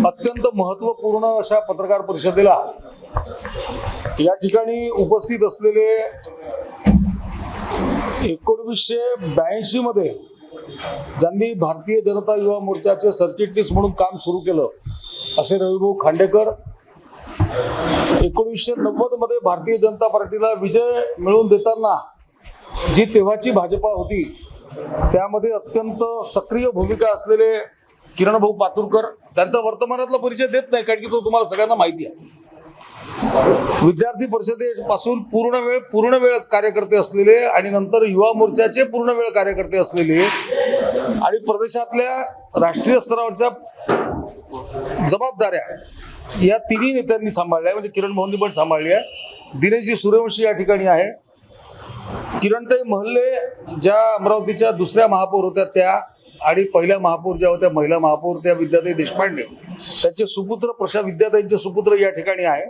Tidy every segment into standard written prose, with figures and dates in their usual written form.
अत्यंत महत्त्वपूर्ण अशा पत्रकार परिषदेला या ठिकाणी उपस्थित असलेले 1982 मध्ये ज्यांनी भारतीय जनता युवा मोर्चाचे सरचिटणीस म्हणून काम सुरू केलं असे रविभाऊ खांडेकर, 1990 मध्ये भारतीय जनता पार्टीला विजय मिळवून देताना जी तेव्हाची भाजपा होती त्यामध्ये अत्यंत सक्रिय भूमिका असलेले किरणभाऊ पातुरकर, त्यांचा वर्तमानातला परिचय देत नाही कारण की तो तुम्हाला सगळ्यांना माहिती आहे. विद्यार्थी परिषदेपासून पूर्ण वेळ कार्यकर्ते असलेले आणि नंतर युवा मोर्चाचे पूर्ण वेळ कार्यकर्ते असलेले आणि प्रदेशातल्या राष्ट्रीय स्तरावरच्या जबाबदाऱ्या या तिन्ही नेत्यांनी सांभाळल्या, म्हणजे किरण भाऊंनी पण सांभाळली आहे. दिनेशजी सूर्यवंशी या ठिकाणी आहे. किरणताई महल्ले ज्या अमरावतीच्या दुसऱ्या महापौर होत्या त्या आणि पहिल्या महापौर ज्या होत्या महिला महापौर त्या विद्याताई देशपांडे, त्यांचे सुपुत्र विद्याताईंचे सुपुत्र या ठिकाणी आहे.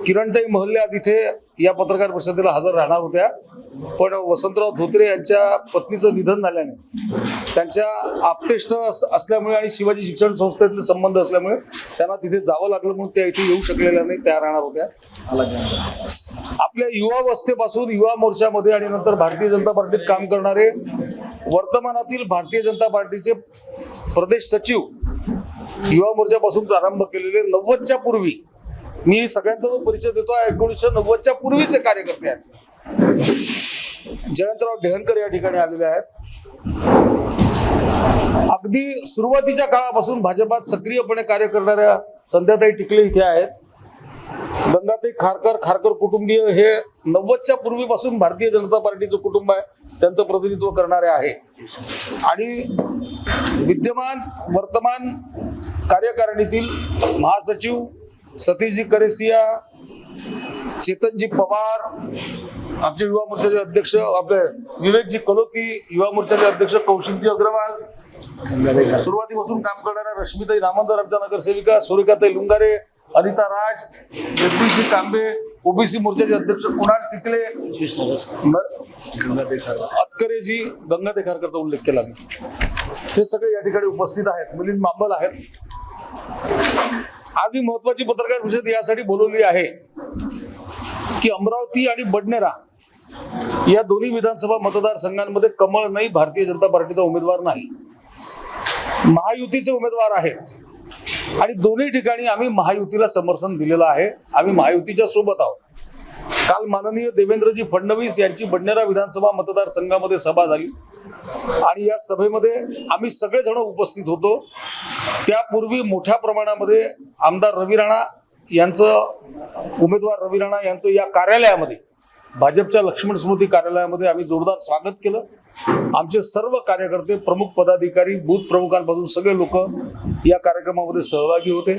किरणताई महल्ले आज इथे या पत्रकार परिषदेला हजर राहणार होत्या, पण वसंतराव धोत्रे यांच्या पत्नीचं निधन झाल्याने त्यांच्या आप्तेष्ट असल्यामुळे आणि शिवाजी शिक्षण संस्थेतले संबंध असल्यामुळे त्यांना तिथे जावं लागलं, म्हणून त्या इथे येऊ शकलेल्या नाही, त्या राहणार होत्या. आपल्या युवावस्थेपासून युवा मोर्चामध्ये आणि नंतर भारतीय जनता पार्टीत काम करणारे वर्तमानातील भारतीय जनता पार्टीचे प्रदेश सचिव, युवा मोर्चापासून प्रारंभ केलेले 90च्या पूर्वी, मी सगळ्यांचा जो परिचय देतो आहे 1990च्या पूर्वीचे कार्यकर्ते आहेत. जयंतराव डेहनकर या ठिकाणी आलेले आहेत. अगदी सुरुवातीच्या काळापासून भाजपात सक्रियपणे कार्य करणाऱ्या संध्याताई टिकले इथे आहेत. गंगाताई खारकर कुटुंबीय हे 90च्या पूर्वीपासून भारतीय जनता पार्टीचं कुटुंब आहे, त्यांचं प्रतिनिधित्व करणारे आहे. आणि विद्यमान वर्तमान कार्यकारिणीतील महासचिव सतीशजी करेसिया, चेतनजी पवार, आमचे युवा मोर्चाचे अध्यक्ष आपले विवेकजी कलोती, युवा मोर्चाचे अध्यक्ष कौशिकजी अग्रवाल, सुरुवातीपासून काम करणाऱ्या रश्मीताई दामोदर आमच्या नगरसेविका, सुरेखाताई लुंगारे, अनिता राज, जगदीशजी कांबे, ओबीसी मोर्चाचे अध्यक्ष कुणाल टिकले, अतकरेजी, गंगाधे खारकरचा उल्लेख केला मी, हे सगळे या ठिकाणी उपस्थित आहेत. मिलिंद मांबल आहेत. आज ही महत्वाची पत्रकार परिषद यासाठी बोलवली आहे की अमरावती आणि बडनेरा या दोन्ही विधानसभा मतदारसंघांमध्ये कमळ नाही, भारतीय जनता पार्टीचा उमेदवार नाही, महायुतीचे उमेदवार आहेत आणि दोन्ही ठिकाणी आम्ही महायुतीला समर्थन दिलेलं आहे. आम्ही महायुतीच्या सोबत आहोत. काल माननीय देवेंद्रजी फडणवीस यांची बडनेरा विधानसभा मतदारसंघामध्ये सभा झाली आणि या सभेमध्ये आम्ही सगळेजण उपस्थित होतो. त्यापूर्वी मोठ्या प्रमाणामध्ये आमदार रवी राणा यांचं, उमेदवार रवी राणा यांचं या कार्यालयामध्ये, भाजपच्या लक्ष्मण स्मृती कार्यालयामध्ये आम्ही जोरदार स्वागत केलं. आमचे सर्व कार्यकर्ते, प्रमुख पदाधिकारी, बूथ प्रमुखांपासून सगळे लोक या कार्यक्रमामध्ये सहभागी होते.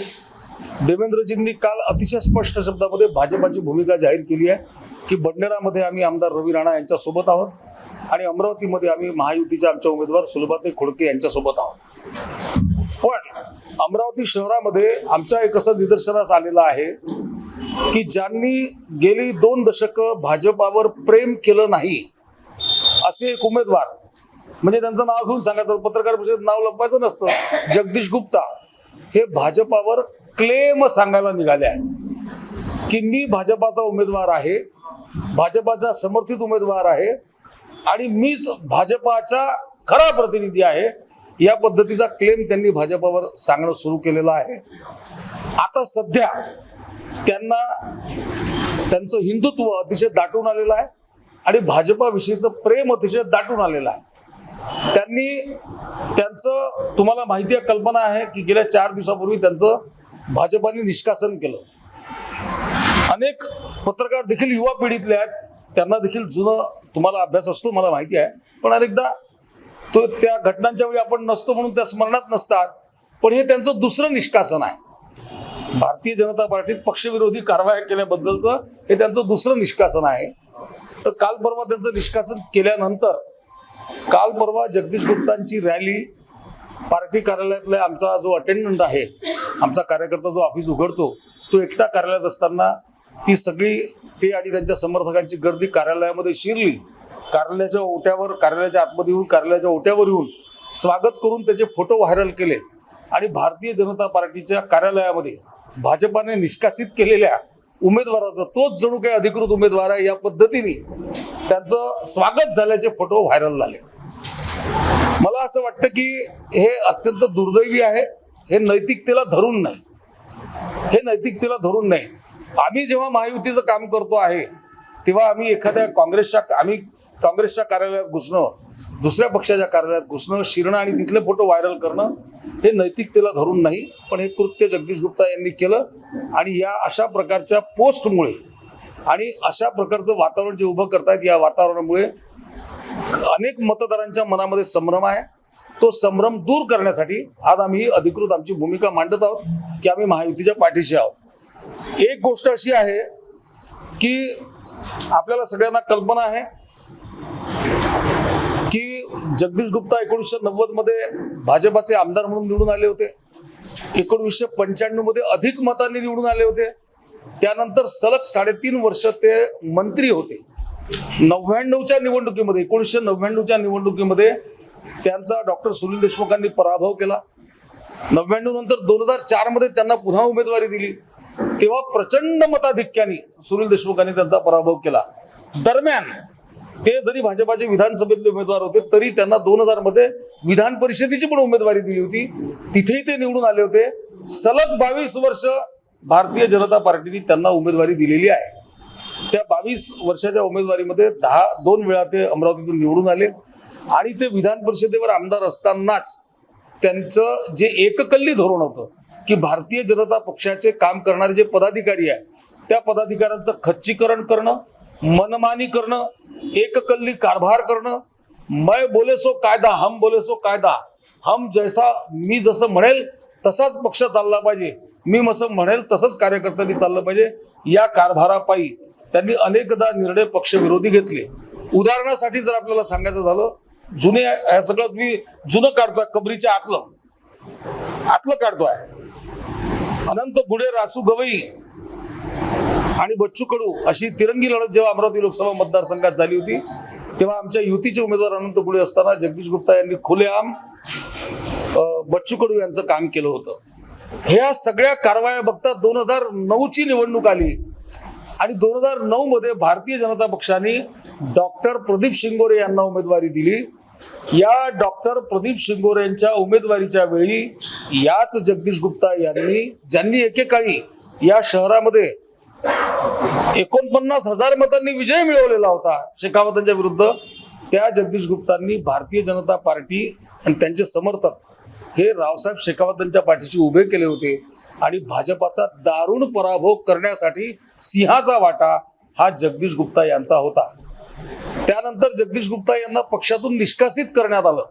देवेंद्रजींनी काल अतिशय स्पष्ट शब्दामध्ये भाजपाची भूमिका जाहीर केली आहे की बडनेरामध्ये आम्ही आमदार रवी राणा यांच्या सोबत आहोत आणि अमरावतीमध्ये आम्ही महायुतीच्या आमच्या उमेदवार सुलभाताई खोडके यांच्या सोबत आहोत. पण अमरावती शहरामध्ये आमच्या एक असं निदर्शनास आलेलं आहे की ज्यांनी गेली 2 दशकं भाजपावर प्रेम केलं नाही असे एक उमेदवार, म्हणजे त्यांचं नाव घेऊन सांगायचं, पत्रकार परिषदेत नाव लपवायचं नसतं, जगदीश गुप्ता हे भाजपावर क्लेम सांगायला निघाले आहे की मी भाजपाचा उमेदवार आहे, भाजपाचा समर्थित उमेदवार आहे आणि मीच भाजपाचा खरा प्रतिनिधी आहे. या पद्धतीचा क्लेम त्यांनी भाजपावर सांगणं सुरू केलेलं आहे. आता सध्या त्यांना त्यांचं हिंदुत्व अतिशय दाटून आलेलं आहे आणि भाजपाविषयीचं प्रेम अतिशय दाटून आलेलं आहे. त्यांचं तुम्हाला माहिती आहे, कल्पना आहे की गेल्या 4 दिवसापूर्वी त्यांचं भाजपाने निष्कासन केलं. अनेक पत्रकार देखील युवा पिढीतले आहेत, त्यांना देखील जुनं तुम्हाला अभ्यास असतो, मला माहिती आहे, पण अनेकदा तो त्या घटनांच्या वेळी आपण नसतो म्हणून त्या स्मरणात नसतात. पण हे त्यांचं दुसरं निष्कासन आहे. भारतीय जनता पार्टीत पक्षविरोधी कारवाया केल्याबद्दलचं हे त्यांचं दुसरं निष्कासन आहे. तर काल परवा त्यांचं निष्कासन केल्यानंतर काल परवा जगदीश गुप्तांची रॅली पार्टी कार्यालयातला आमचा जो अटेंडंट आहे, आमचा कार्यकर्ता जो ऑफिस उघडतो, तो एकटा कार्यालयात असताना ती सगळी ते आणि त्यांच्या समर्थकांची गर्दी कार्यालयामध्ये शिरली. कार्यालयाच्या आतमध्ये येऊन कार्यालयाच्या ओट्यावर येऊन स्वागत करून त्याचे फोटो व्हायरल केले आणि भारतीय जनता पार्टीच्या कार्यालयामध्ये भाजपाने निष्कासित केलेल्या उमेदवाराचा तोच जणू काही अधिकृत उमेदवार आहे या पद्धतीने त्यांचं स्वागत झाल्याचे फोटो व्हायरल झाले. मला असं वाटतं की हे अत्यंत दुर्दैवी आहे. हे नैतिकतेला धरून नाही, हे नैतिकतेला धरून नाही. आम्ही जेव्हा महायुतीचं काम करतो आहे तेव्हा आम्ही एखाद्या काँग्रेसच्या कार्यालयात घुसणं, दुसऱ्या पक्षाच्या कार्यालयात घुसणं, शिरणं आणि तिथले फोटो व्हायरल करणं हे नैतिकतेला धरून नाही. पण हे कृत्य जगदीश गुप्ता यांनी केलं आणि या अशा प्रकारच्या पोस्टमुळे आणि अशा प्रकारचं वातावरण जे उभं करतायत या वातावरणामुळे अनेक मतदारांच्या मनामध्ये संभ्रम आहे. तो संभ्रम दूर करण्यासाठी आज आम्ही अधिकृत आमची भूमिका मांडत आहोत की आम्ही महायुतीच्या पाठीशी आहोत. एक गोष्ट अशी आहे की आपल्याला सगळ्यांना कल्पना आहे की जगदीश गुप्ता 1990 मध्ये भाजपाचे आमदार म्हणून निवडून आले होते. 1995 मध्ये अधिक मतांनी निवडून आले होते. त्यानंतर सलग 3.5 वर्ष ते मंत्री होते. 1999च्या निवडणुकीमध्ये त्यांचा डॉक्टर सुनील देशमुखांनी पराभव केला. 99 नंतर 2004 मध्ये त्यांना पुन्हा उमेदवारी दिली. तेव्हा प्रचंड मताधिक्याने सुनील देशमुखांनी त्यांचा पराभव केला. दरम्यान ते जरी भाजपाचे विधानसभेतले उमेदवार होते तरी त्यांना 2000 मध्ये विधान परिषदेची पण उमेदवारी दिली होती. तिथेही ते निवडून आले होते. सलग 22 वर्ष भारतीय जनता पार्टीने त्यांना उमेदवारी दिलेली आहे. त्या 22 वर्षाच्या उमेदवारीमध्ये 2 वेळा ते अमरावतीतून निवडून आले आणि ते विधान परिषदेवर आमदार असतानाच त्यांचं जे एककल्ली धोरण होतं की भारतीय जनता पक्षाचे काम करणारे जे पदाधिकारी आहे त्या पदाधिकाऱ्यांचं खच्चीकरण करणं, मनमानी करणं, एककल्ली कारभार करणं, मैं बोले सो कायदा, हम बोले सो कायदा, मी जसं म्हणेल तसाच पक्ष चालला पाहिजे, मी असं म्हणेल तसंच कार्यकर्त्यांनी चाललं पाहिजे. या कारभारापायी त्यांनी अनेकदा निर्णय पक्षविरोधी घेतले. उदाहरणासाठी जर आपल्याला सांगायचं झालं, हे सगळं तुम्ही जुनं काढतोय, कबरीच्या आतलं काढतोय. अनंत गुढे, रासू गवई आणि बच्चू कडू अशी तिरंगी लढत जेव्हा अमरावती लोकसभा मतदारसंघात झाली होती तेव्हा आमच्या युतीचे उमेदवार अनंत गुढे असताना जगदीश गुप्ता यांनी खुलेआम बच्चू कडू यांचं काम केलं होतं. ह्या सगळ्या कारवाया बघता 2009ची निवडणूक आली आणि 2009 मध्ये भारतीय जनता पक्षाने डॉक्टर प्रदीप शिंगोरे यांना उमेदवारी दिली. या डॉक्टर प्रदीप शिंगोरे यांच्या उमेदवारीच्या वेळी याच जगदीश गुप्ता यांनी, ज्यांनी एकेकाळी या शहरामध्ये 49,000 मतांनी विजय मिळवलेला होता शेखावतांच्या विरुद्ध, त्या जगदीश गुप्तांनी भारतीय जनता पार्टी आणि त्यांचे समर्थक हे रावसाहेब शेखावतांच्या पाठीशी उभे केले होते आणि भाजपाचा दारुण पराभव करण्यासाठी सिंहाचा वाटा हा जगदीश गुप्ता यांचा होता. त्यानंतर जगदीश गुप्ता यांना पक्षातून निष्कासित करण्यात आलं.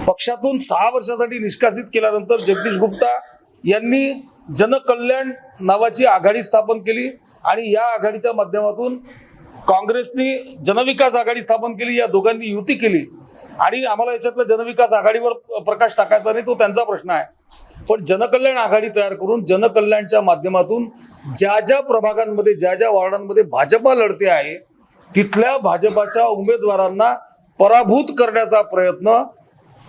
पक्षातून 6 वर्षासाठी निष्कासित केल्यानंतर जगदीश गुप्ता यांनी जनकल्याण नावाची आघाडी स्थापन केली आणि या आघाडीच्या माध्यमातून काँग्रेसने जनविकास आघाडी स्थापन केली. या दोघांनी युती केली आणि आम्हाला याच्यातल्या जनविकास आघाडीवर प्रकाश टाकायचा नाही, तो त्यांचा प्रश्न आहे. पण जनकल्याण आघाडी तयार करून जनकल्याणच्या माध्यमातून ज्या प्रभागांमध्ये, ज्या वॉर्डांमध्ये भाजपा लढते आहे तिथल्या भाजपाच्या उमेदवारांना पराभूत करण्याचा प्रयत्न,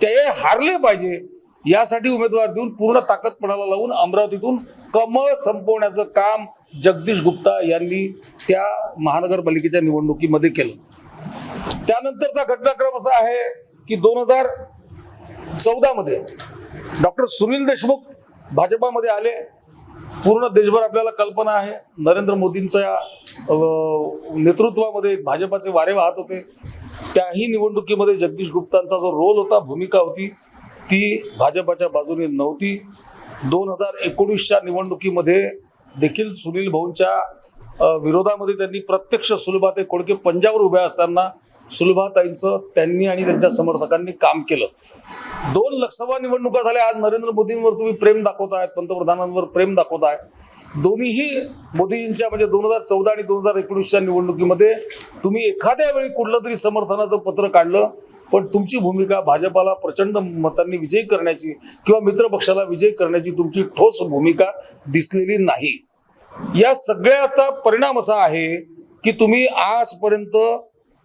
ते हारले पाहिजे यासाठी उमेदवार देऊन पूर्ण ताकद पणाला लावून अमरावतीतून कमळ संपवण्याचं काम जगदीश गुप्ता यांनी त्या महानगरपालिकेच्या निवडणुकीमध्ये केलं. त्यानंतरचा घटनाक्रम असा आहे की 2014 मध्ये डॉक्टर सुनील देशमुख भाजपामध्ये आले. पूर्ण देशभर आपल्याला कल्पना आहे नरेंद्र मोदींच्या नेतृत्वामध्ये भाजपाचे वारे वाहत होते. त्याही निवडणुकीमध्ये जगदीश गुप्तांचा जो रोल होता, भूमिका होती, ती भाजपाच्या बाजूने नव्हती. 2019च्या निवडणुकीमध्ये देखील सुनील भाऊंच्या विरोधामध्ये त्यांनी प्रत्यक्ष सुलभाताई खोडके पंजावर उभ्या असताना सुलभाताईंचं त्यांनी आणि त्यांच्या समर्थकांनी काम केलं. 2 लोकसभा निवडणुका झाल्या. आज नरेंद्र मोदींवर तुम्ही प्रेम दाखवताय, पंतप्रधानांवर प्रेम दाखवताय. दोन्हीही मोदींच्या म्हणजे 2014 आणि 2019च्या निवडणुकीमध्ये तुम्ही एखाद्या वेळी कुठलं तरी समर्थनाचं पत्र काढलं, पण तुमची भूमिका भाजपाला प्रचंड मतांनी विजयी करण्याची किंवा मित्रपक्षाला विजयी करण्याची तुमची ठोस भूमिका दिसलेली नाही. या सगळ्याचा परिणाम असा आहे की तुम्ही आजपर्यंत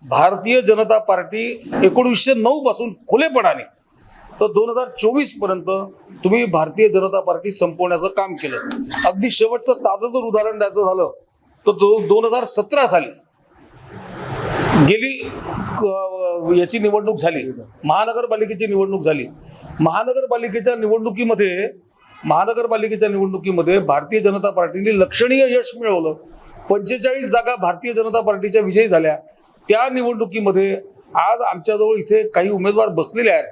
भारतीय जनता पार्टी 1909 पासून खुलेपणाने तर 2024 पर्यंत तुम्ही भारतीय जनता पार्टी संपवण्याचं काम केलं. अगदी शेवटचं ताजं जर उदाहरण द्यायचं झालं तर 2017 साली गेली याची निवडणूक झाली, महानगरपालिकेची निवडणूक झाली. महानगरपालिकेच्या निवडणुकीमध्ये भारतीय जनता पार्टीने लक्षणीय यश मिळवलं. 45 जागा भारतीय जनता पार्टीच्या विजयी झाल्या. त्या निवडणुकीमध्ये आज आमच्याजवळ इथे काही उमेदवार बसलेले आहेत.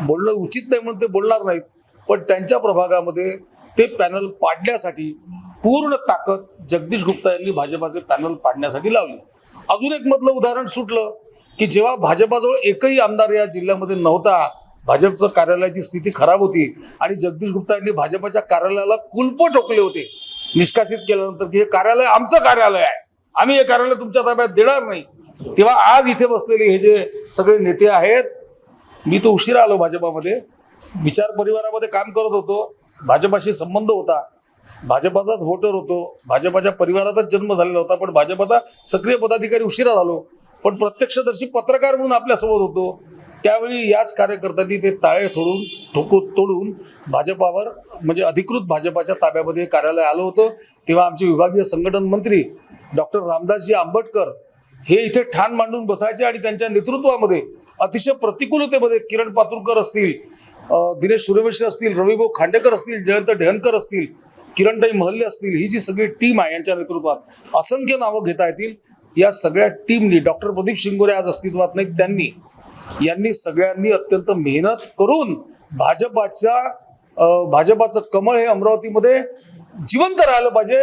बोलणं उचित नाही म्हणून ते बोलणार नाहीत, पण त्यांच्या प्रभागामध्ये ते पॅनल पाडण्यासाठी पूर्ण ताकद जगदीश गुप्ता यांनी भाजपाचे पॅनल पाडण्यासाठी लावली. अजून एक मधलं उदाहरण सुटलं की जेव्हा भाजपाजवळ एकही आमदार या जिल्ह्यामध्ये नव्हता, भाजपचं कार्यालयाची स्थिती खराब होती आणि जगदीश गुप्ता यांनी भाजपाच्या कार्यालयाला कुलप ठोकले होते निष्कासित केल्यानंतर की हे कार्यालय आमचं कार्यालय आहे, आम्ही हे कार्यालय तुमच्या ताब्यात देणार नाही. तेव्हा आज इथे बसलेले हे जे सगळे नेते आहेत, मी तो उशिरा आलो भाजपामध्ये, विचार परिवारामध्ये काम करत होतो, भाजपाशी संबंध होता, भाजपाचाच व्होटर होतो, भाजपाच्या परिवारातच जन्म झालेला होता, पण भाजपाचा सक्रिय पदाधिकारी उशिरा झालो. पण प्रत्यक्षदर्शी पत्रकार म्हणून आपल्यासोबत होतो. त्यावेळी याच कार्यकर्त्यांनी ते ताळे तोडून भाजपावर म्हणजे अधिकृत भाजपाच्या ताब्यामध्ये कार्यालय आलं होतं. तेव्हा आमचे विभागीय संघटन मंत्री डॉक्टर रामदासजी आंबटकर हे इथे ठाण मांडून बसायचे आणि त्यांच्या नेतृत्वामध्ये अतिशय प्रतिकूलतेमध्ये किरण पातुरकर असतील, दिनेश सूर्यवंशी असतील, रविभाऊ खांडेकर असतील, जयंत ढेहनकर असतील, किरणताई महल्ले असतील, ही जी सगळी टीम आहे यांच्या नेतृत्वात असंख्य नावं घेता येतील. या सगळ्या टीमनी, डॉक्टर प्रदीप शिंगोरे आज अस्तित्वात नाहीत, यांनी सगळ्यांनी अत्यंत मेहनत करून भाजपाचं कमळ हे अमरावतीमध्ये जिवंत राहिलं पाहिजे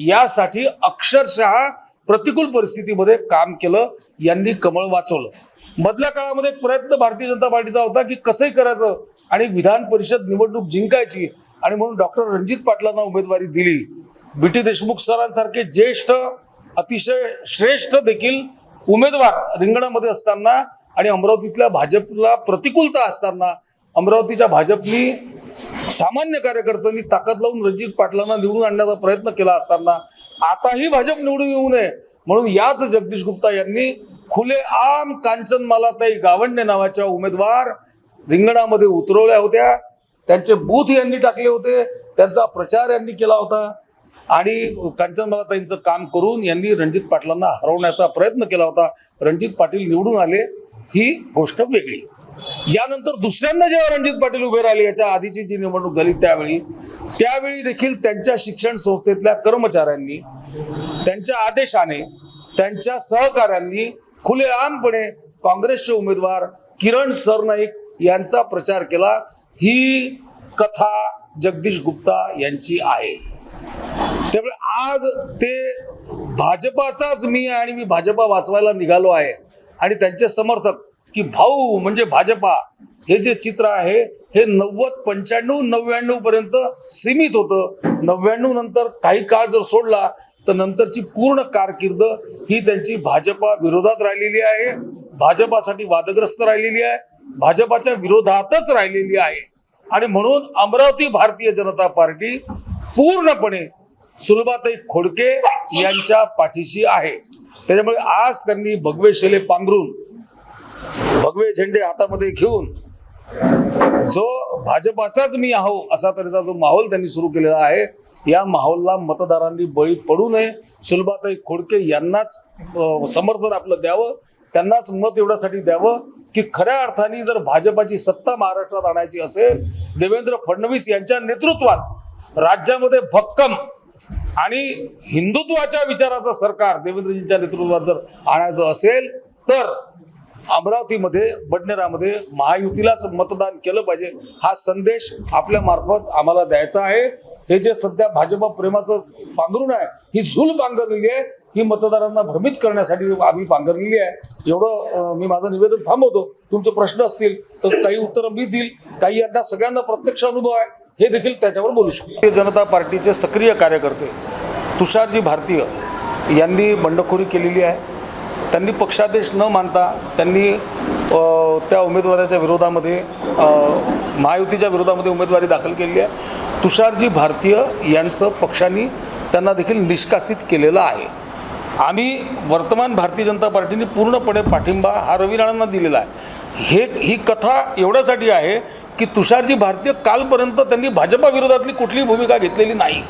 यासाठी अक्षरशः प्रतिकूल परिस्थितीमध्ये काम केलं. यांनी कमळ वाचवलं. मधल्या काळामध्ये एक प्रयत्न भारतीय जनता पार्टीचा होता की कसंही करायचं आणि विधान परिषद निवडणूक जिंकायची, आणि म्हणून डॉक्टर रणजित पाटलांना उमेदवारी दिली. बी.टी. देशमुख सरांसारखे ज्येष्ठ अतिशय श्रेष्ठ देखील उमेदवार रिंगणामध्ये असताना आणि अमरावतीतल्या भाजपला प्रतिकूलता असताना अमरावतीच्या भाजपनी सामान्य कार्यकर्त्यांनी ताकद लावून रणजित पाटलांना निवडून आणण्याचा प्रयत्न केला असताना आताही भाजप निवडून येऊ नये म्हणून याच जगदीश गुप्ता यांनी खुलेआम कांचनमालाताई गावंडे नावाच्या उमेदवार रिंगणामध्ये उतरवल्या होत्या. त्यांचे बूथ यांनी टाकले होते, त्यांचा प्रचार यांनी केला होता आणि कांचनमालाताईंचं काम करून यांनी रणजित पाटलांना हरवण्याचा प्रयत्न केला होता. रणजित पाटील निवडून आले, ही गोष्ट वेगळी. यानंतर दुसऱ्यांदा जेव्हा रणजित पाटील उभे राहिले, याच्या आधीची जी निवडणूक झाली त्यावेळी देखील त्यांच्या शिक्षण संस्थेतल्या कर्मचाऱ्यांनी त्यांच्या आदेशाने त्यांच्या सहकाऱ्यांनी खुलेआमपणे काँग्रेसचे उमेदवार किरण सरनाईक यांचा प्रचार केला. ही कथा जगदीश गुप्ता यांची आहे. त्यामुळे आज ते भाजपाचाच मी आणि मी भाजपा वाचवायला निघालो आहे आणि त्यांचे समर्थक की भाऊ म्हणजे भाजपा हे जे चित्र आहे हे 90, 95, 99 पर्यंत सीमित होतं. 99 नंतर काही काळ जर सोडला तर नंतरची पूर्ण कारकीर्द ही त्यांची भाजपा विरोधात राहिलेली आहे, भाजपासाठी वादग्रस्त राहिलेली आहे, भाजपाच्या विरोधातच राहिलेली आहे. आणि म्हणून अमरावती भारतीय जनता पार्टी पूर्णपणे सुलभाताई खोडके यांच्या पाठीशी आहे. त्याच्यामुळे आज त्यांनी भगवे शेले पांघरून भगवे झेंडे हातामध्ये घेऊन जो भाजपाचाच मी आहो असा तऱ्हेचा जो माहोल त्यांनी सुरू केलेला आहे, या माहोलला मतदारांनी बळी पडू नये. सुलभाताई खोडके यांनाच समर्थन आपलं द्यावं, त्यांनाच मत एवढ्यासाठी द्यावं की खऱ्या अर्थाने जर भाजपाची सत्ता महाराष्ट्रात आणायची असेल, देवेंद्र फडणवीस यांच्या नेतृत्वात राज्यामध्ये भक्कम आणि हिंदुत्वाच्या विचाराचं सरकार देवेंद्रजींच्या नेतृत्वात जर आणायचं असेल तर अमरावतीमध्ये बडनेरामध्ये महायुतीलाच मतदान केलं पाहिजे. हा संदेश आपल्या मार्फत आम्हाला द्यायचा आहे. हे जे सध्या भाजपा प्रेमाचं पांघरून आहे, ही झूल पांघरलेली आहे, ही मतदारांना भ्रमित करण्यासाठी आम्ही पांघरलेली आहे. एवढं मी माझं निवेदन थांबवतो. तुमचे प्रश्न असतील तर काही उत्तरं मी देईल, काही यांना सगळ्यांना प्रत्यक्ष अनुभव आहे हे देखील त्याच्यावर बोलू शकतो. जनता पार्टीचे सक्रिय कार्यकर्ते तुषारजी भारतीय यांनी बंडखोरी केलेली आहे. त्यांनी पक्षादेश न मानता त्यांनी त्या उमेदवाराच्या विरोधामध्ये महायुतीच्या विरोधामध्ये उमेदवारी दाखल केलेली आहे. तुषारजी भारतीय यांचं पक्षाने त्यांना देखील निष्कासित केलेलं आहे. आम्ही वर्तमान भारतीय जनता पार्टीने पूर्णपणे पाठिंबा हा रवी राणांना दिलेला आहे. ही कथा एवढ्यासाठी आहे की तुषारजी भारतीय कालपर्यंत त्यांनी भाजपा विरोधातली कुठलीही भूमिका घेतलेली नाही,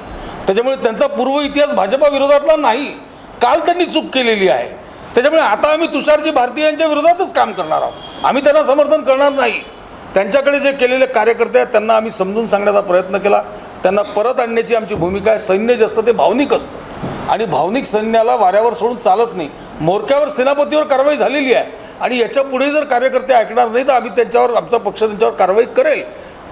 त्याच्यामुळे त्यांचा पूर्व इतिहास भाजपा विरोधातला नाही, काल त्यांनी चूक केलेली आहे. त्याच्यामुळे आता आम्ही तुषारजी भारती यांच्या विरोधातच काम करणार आहोत, आम्ही त्यांना समर्थन करणार नाही. त्यांच्याकडे जे केलेले कार्यकर्ते आहेत त्यांना आम्ही समजून सांगण्याचा प्रयत्न केला, त्यांना परत आणण्याची आमची भूमिका आहे. सैन्य जे असतं ते भावनिक असतं आणि भावनिक सैन्याला वाऱ्यावर सोडून चालत नाही. मोर्चावर सेनापतीवर कारवाई झालेली आहे आणि याच्या पुढे जर कार्यकर्ते ऐकणार नाही तर आम्ही त्यांच्यावर, आमचा पक्ष त्यांच्यावर कारवाई करेल.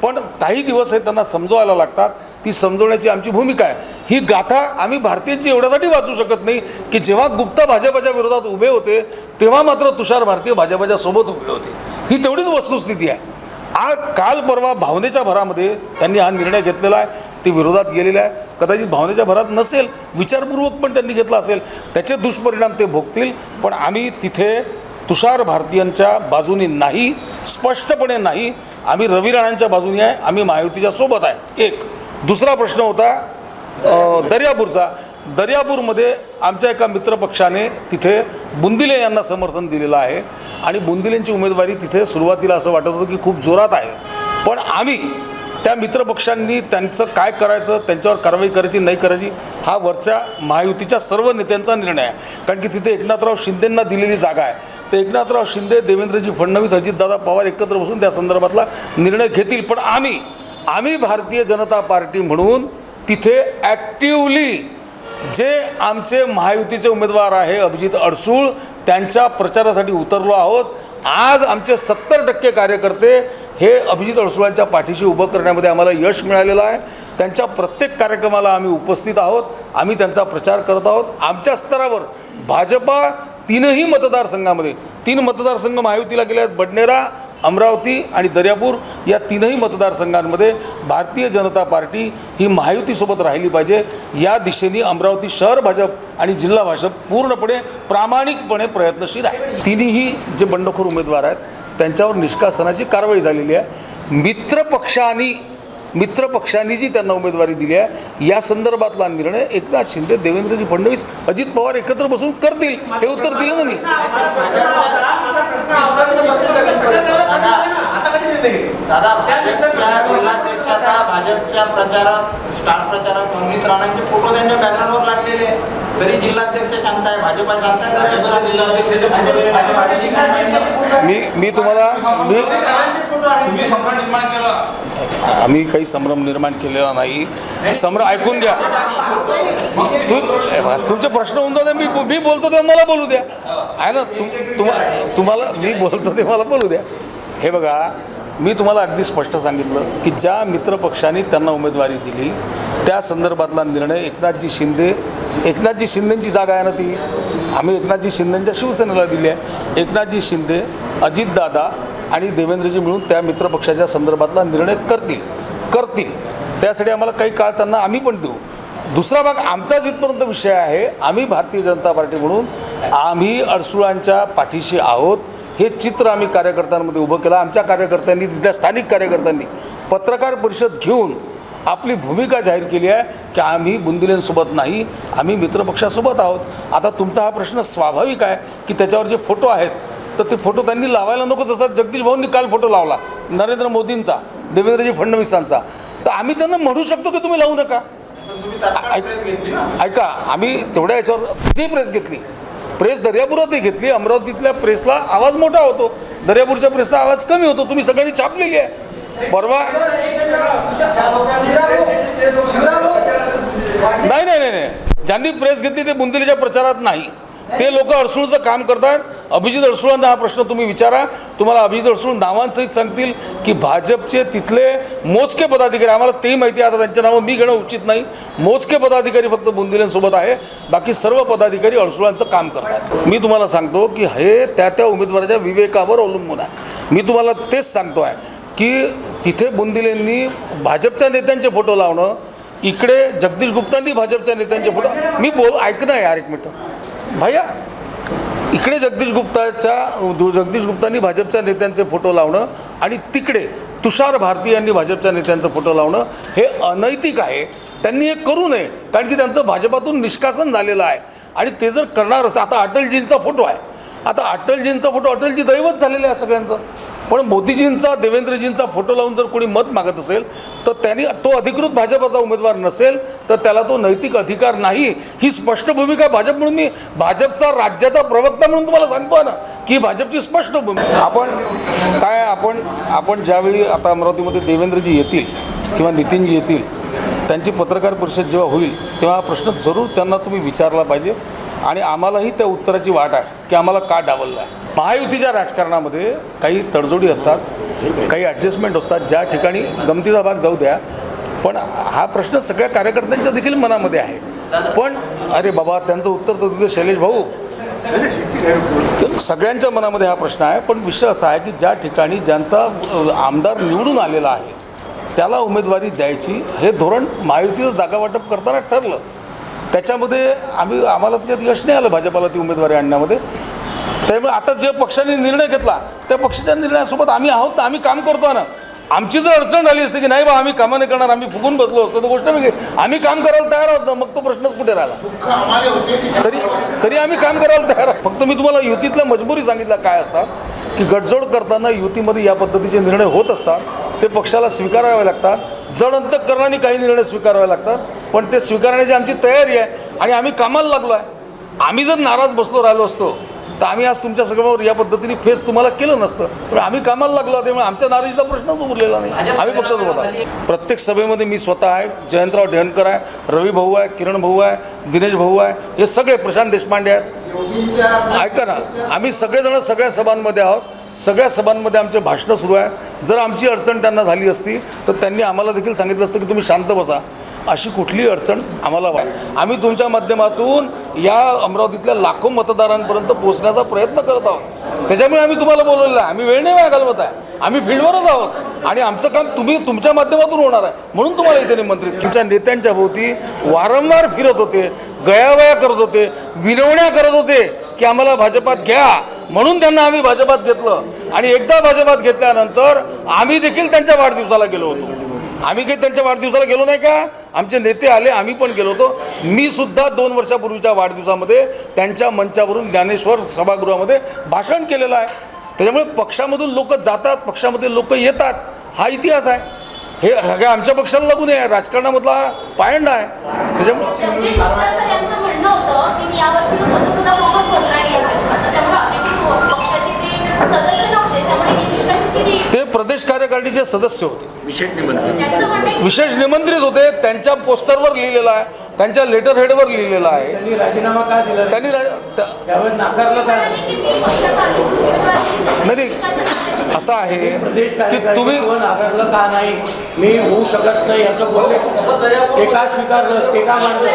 पण काही दिवस हे त्यांना समजवायला लागतात, ती समजवण्याची आमची भूमिका आहे. ही गाथा आम्ही भारतीयांची एवढ्यासाठी वाचू शकत नाही की जेव्हा गुप्ता भाजपाच्या विरोधात उभे होते तेव्हा मात्र तुषार भारती भाजपाच्या सोबत उभे होते, ही तेवढीच वस्तुस्थिती आहे. काल परवा भावनेच्या भरामध्ये त्यांनी हा निर्णय घेतलेला आहे, ते विरोधात गेलेला आहे. कदाचित भावनेच्या भरात नसेल, विचारपूर्वक पण त्यांनी घेतला असेल, त्याचे दुष्परिणाम ते भोगतील. पण आम्ही तिथे तुषार भारतीयांच्या बाजूने नाही, स्पष्टपणे नाही, आम्ही रवी राणांच्या बाजूने आहे, आम्ही महायुतीच्या सोबत आहे. एक दुसरा प्रश्न होता दर्यापूरचा. दर्यापूरमध्ये आमच्या एका मित्रपक्षाने तिथे बुंदिले यांना समर्थन दिलेलं आहे आणि बुंदिलेंची उमेदवारी तिथे सुरुवातीला असं वाटत होतं की खूप जोरात आहे. पण आम्ही त्या मित्रपक्षांनी त्यांचं काय करायचं, त्यांच्यावर कारवाई करायची नाही करायची हा वरच्या महायुतीच्या सर्व नेत्यांचा निर्णय आहे. कारण की तिथे एकनाथराव शिंदेंना दिलेली जागा आहे, तर एकनाथराव शिंदे, देवेंद्रजी फडणवीस, अजितदादा पवार एकत्र बसून त्या संदर्भातला निर्णय घेतील. पण आम्ही भारतीय जनता पार्टी म्हणून तिथे ॲक्टिवली जे आमचे महायुतीचे उमेदवार आहे अभिजित अडसूळ त्यांच्या प्रचारासाठी उतरलो आहोत. आज आमचे 70% कार्यकर्ते हे अभिजित अडसूळांच्या पाठीशी उभं करण्यामध्ये आम्हाला यश मिळालेलं आहे. त्यांच्या प्रत्येक कार्यक्रमाला आम्ही उपस्थित आहोत, आम्ही त्यांचा प्रचार करत आहोत. आमच्या स्तरावर भाजपा 3ही मतदारसंघामध्ये, 3 मतदारसंघ महायुतीला गेले आहेत, बडनेरा, अमरावती आणि दर्यापूर या 3ही मतदारसंघांमध्ये भारतीय जनता पार्टी ही महायुतीसोबत राहिली पाहिजे या दिशेने अमरावती शहर भाजप आणि जिल्हा भाजप पूर्णपणे प्रामाणिकपणे प्रयत्नशील आहे. 3ही जे बंडखोर उमेदवार आहेत त्यांच्यावर निष्कासनाची कारवाई झालेली आहे. मित्रपक्षांनी जी त्यांना उमेदवारी दिली आहे या संदर्भातला निर्णय एकनाथ शिंदे, देवेंद्रजी फडणवीस, अजित पवार एकत्र बसून करतील, हे उत्तर दिलं ना मी. दादा, जिल्हाध्यक्षाचा भाजपच्या प्रचारात स्टार प्रचारात नवनीत राणांचे फोटो त्यांच्या बॅनरवर लागलेले, तरी जिल्हाध्यक्ष शांत आहे, भाजपा शांत आहे. मी तुम्हाला आम्ही काही संभ्रम निर्माण केलेला नाही. संभ्रम ऐकून घ्या, तुमचे प्रश्न होऊन जाते. मी बोलतो तेव्हा मला बोलू द्या, आहे ना. तुम्हाला मी बोलतो ते मला बोलू द्या. हे बघा, मी तुम्हाला अगदी स्पष्ट सांगितलं की ज्या मित्रपक्षांनी त्यांना उमेदवारी दिली त्या संदर्भातला निर्णय एकनाथजी शिंदेंची जागा आहे ना ती, आम्ही एकनाथजी शिंदेंच्या शिवसेनेला दिली आहे. एकनाथजी शिंदे, अजितदादा आणि देवेंद्रजी मिळून त्या मित्रपक्षाच्या संदर्भातला निर्णय करतील. त्यासाठी आम्हाला काही काळ त्यांना आम्ही पण देऊ. दुसरा भाग आमचा जिथपर्यंत विषय आहे, आम्ही भारतीय जनता पार्टी म्हणून आम्ही अडसूळांच्या पाठीशी आहोत, हे चित्र आम्ही कार्यकर्त्यांमध्ये उभं केलं. आमच्या कार्यकर्त्यांनी, तिथल्या स्थानिक कार्यकर्त्यांनी पत्रकार परिषद घेऊन आपली भूमिका जाहीर केली आहे की आम्ही बुंदिलेंसोबत नाही, आम्ही मित्रपक्षासोबत आहोत. आता तुमचा हा प्रश्न स्वाभाविक आहे की त्याच्यावर जे फोटो आहेत तर ते फोटो त्यांनी लावायला नको, जसा जगदीश भाऊंनी काल फोटो लावला नरेंद्र मोदींचा, देवेंद्रजी फडणवीसांचा, तर आम्ही त्यांना म्हणू शकतो की तुम्ही लावू नका. ऐका, आम्ही तेवढ्या याच्यावर किती प्रेस घेतली, प्रेस दर्यापुरातही घेतली. अमरावतीतल्या प्रेसला आवाज मोठा होतो, दर्यापूरच्या प्रेसचा आवाज कमी होतो, तुम्ही सगळ्यांनी छापलेली आहे. परवा नाही, ज्यांनी प्रेस घेतली ते बुंदिलेच्या प्रचारात नाही, ते लोक अडसूळचं काम करतात. अभिजित अडसूळांना हा प्रश्न तुम्ही विचारा, तुम्हाला अभिजित अडसूळ नावांसहित सांगतील की भाजपचे तिथले मोजके पदाधिकारी, आम्हाला तेही माहिती आहे, आता त्यांच्या नावं मी घेणं उचित नाही, मोजके पदाधिकारी फक्त बुंदिलेंसोबत आहे, बाकी सर्व पदाधिकारी अडसूळांचं काम करतात. मी तुम्हाला सांगतो की हे त्या उमेदवाराच्या विवेकावर अवलंबून आहे. मी तुम्हाला तेच सांगतो आहे की तिथे बुंदिलेंनी भाजपच्या नेत्यांचे फोटो लावणं, इकडे जगदीश गुप्तांनी भाजपच्या नेत्यांचे फोटो, ऐकणं यार एक मिनटं भैया, इकडे जगदीश गुप्तांनी भाजपच्या नेत्यांचे फोटो लावणं आणि तिकडे तुषार भारती यांनी भाजपच्या नेत्यांचा फोटो लावणं हे अनैतिक आहे. त्यांनी हे करू नये, कारण की त्यांचं भाजपातून निष्कासन झालेलं आहे. आणि ते जर करणार असं, आता अटलजींचा फोटो आहे, आता अटलजींचा फोटो, अटलजी दैवत झालेलं आहे सगळ्यांचं, पण मोदीजींचा देवेंद्रजींचा फोटो लावून जर कोणी मत मागत असेल तर त्यांनी तो अधिकृत भाजपचा उमेदवार नसेल तर त्याला तो नैतिक अधिकार नाही, ही स्पष्ट भूमिका भाजप म्हणून मी भाजपचा राज्याचा प्रवक्ता म्हणून तुम्हाला सांगतो ना की भाजपची स्पष्ट भूमिका. आपण ज्यावेळी आता अमरावतीमध्ये देवेंद्रजी येतील किंवा नितीनजी येतील, त्यांची पत्रकार परिषद जेव्हा होईल तेव्हा हा प्रश्न जरूर त्यांना तुम्ही विचारला पाहिजे आणि आम्हालाही त्या उत्तराची वाट आहे की आम्हाला का डावललं आहे. महायुतीच्या राजकारणामध्ये काही तडजोडी असतात, काही ॲडजस्टमेंट असतात, ज्या ठिकाणी गमतीचा भाग जाऊ द्या, पण हा प्रश्न सगळ्या कार्यकर्त्यांच्या देखील मनामध्ये आहे. पण अरे बाबा त्यांचं उत्तर तर तिथे शैलेश भाऊ, सगळ्यांच्या मनामध्ये हा प्रश्न आहे. पण विषय असा आहे की ज्या ठिकाणी ज्यांचा आमदार निवडून आलेला आहे त्याला उमेदवारी द्यायची हे धोरण महायुतीचं जागा वाटप करताना ठरलं. त्याच्यामध्ये आम्हाला त्याच्यात यश नाही आलं भाजपाला ती उमेदवारी आणण्यामध्ये. त्यामुळे आता जे पक्षाने निर्णय घेतला त्या पक्षाच्या निर्णयासोबत आम्ही आहोत ना, आम्ही काम करतो ना. आमची जर अडचण आली असते की नाही बा आम्ही कामं नाही करणार, आम्ही फुगून बसलो असतो तर गोष्ट वेगळी. आम्ही काम करायला तयार आहोत ना, मग तो प्रश्नच कुठे राहिला. तरी आम्ही काम करायला तयार आहोत. फक्त मी तुम्हाला युतीतल्या मजबुरी सांगितल्या काय असतात की गटजोड करताना युतीमध्ये या पद्धतीचे निर्णय होत असतात, ते पक्षाला स्वीकारावे लागतात. जड अंतःकरणाने काही निर्णय स्वीकारावे लागतात, पण ते स्वीकारण्याची आमची तयारी आहे आणि आम्ही कामाला लागलो आहे. आम्ही जर नाराज बसलो राहिलो असतो तर आम्ही आज तुमच्या सगळ्यावर या पद्धतीने फेस तुम्हाला केलं नसतं. पण आम्ही कामाला लागलो, त्यामुळे आमच्या नाराजीचा प्रश्नच उरलेला नाही. आम्ही पक्षासोबत आहे. प्रत्येक सभेमध्ये मी स्वतः आहे, जयंतराव ढेणकर आहे, रवी भाऊ आहे, किरण भाऊ आहे, दिनेश भाऊ आहे, हे सगळे, प्रशांत देशपांडे आहेत. ऐका ना, आम्ही सगळेजण सगळ्या सभांमध्ये आहोत. सगळ्या सभांमध्ये आमचे भाषणं सुरू आहेत. जर आमची अडचण त्यांना झाली असती तर त्यांनी आम्हाला देखील सांगितलं असतं की तुम्ही शांत बसा. अशी कुठली अडचण आम्हाला आम्ही तुमच्या माध्यमातून या अमरावतीतल्या लाखो मतदारांपर्यंत पोहोचण्याचा प्रयत्न करत आहोत. त्याच्यामुळे आम्ही तुम्हाला बोलवलेलं आहे. आम्ही वेळ नाही वाया घालवत आहे, आम्ही फील्डवरच आहोत आणि आमचं काम तुमच्या माध्यमातून होणार आहे. म्हणून तुम्हाला इथे निमंत्रित. तुमच्या नेत्यांच्या भोवती वारंवार फिरत होते, गयावया करत होते, विनवण्या करत होते की आम्हाला भाजपात घ्या, म्हणून त्यांना आम्ही भाजपात घेतलं. आणि एकदा भाजपात घेतल्यानंतर आम्ही देखील त्यांच्या वाढदिवसाला गेलो होतो. आम्ही काही त्यांच्या वाढदिवसाला गेलो नाही का? आमचे नेते आले, आम्ही पण गेलो होतो. मी सुद्धा 2 वर्षापूर्वीच्या वाढदिवसामध्ये त्यांच्या मंचावरून ज्ञानेश्वर सभागृहामध्ये भाषण केलेलं आहे. त्याच्यामुळे पक्षामधून लोक जातात, पक्षामध्ये लोक येतात, हा इतिहास आहे. हे सगळ्या आमच्या पक्षाला लागून आहे, राजकारणामधला पायंडा आहे. त्याच्यामुळे ते प्रदेश कार्यकारिणीचे सदस्य होते, विशेष निमंत्रित होते. त्यांच्या पोस्टरवर लिहिलेलं आहे, त्यांच्या लेटर हेडवर लिहिलेलं आहे. त्यांनी नाही, असं आहे की तुम्ही का नाही, मी होऊ शकत नाही असं बोलले, ते का स्वीकारलं, ते का मानलं?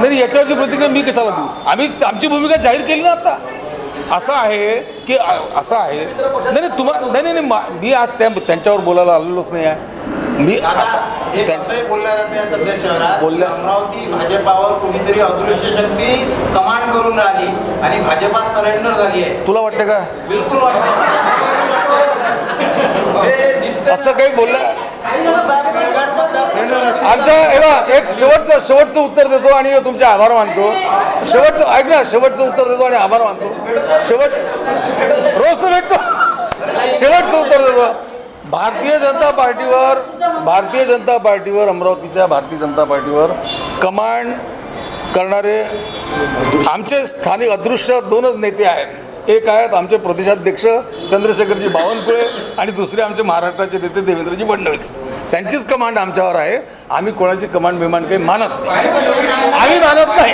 नाही, याच्यावरची प्रतिक्रिया मी कशाला देऊ? आम्ही आमची भूमिका जाहीर केली ना आता. असं आहे की नाही मी आज त्यांच्यावर बोलायला आलेलोच नाही आहे. मी बोलल्या जाते सध्या शहरात अमरावती भाजपावर कोणीतरी अदृश्य शक्ती कमांड करून राहिली आणि भाजपात सरेंडर झाली आहे. तुला वाटतं का? बिलकुल वाटतं. असं काही बोललं आमच्या एक शेवटचं उत्तर देतो आणि तुमचे आभार मानतो. शेवटचं उत्तर देतो आणि आभार मानतो. रोज तर भेटतो. शेवटचं उत्तर देतो. भारतीय जनता पार्टीवर अमरावतीच्या भारतीय जनता पार्टीवर कमांड करणारे आमचे स्थानिक अदृश्य 2च नेते आहेत. एक आहेत आमचे प्रदेशाध्यक्ष चंद्रशेखरजी बावनकुळे आणि दुसरे आमचे महाराष्ट्राचे नेते देवेंद्रजी फडणवीस. त्यांचीच कमांड आमच्यावर आहे. आम्ही कोणाची कमांड बिमांड काही मानत नाही, आम्ही मानत नाही.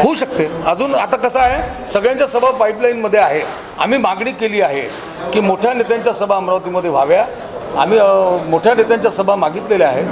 होऊ शकते अजून. आता कसं आहे, सगळ्यांच्या सभा पाईपलाईनमध्ये आहे. आम्ही मागणी केली आहे की मोठ्या नेत्यांच्या सभा अमरावतीमध्ये व्हाव्या. आम्ही मोठ्या नेत्यांच्या सभा मागितलेल्या आहेत.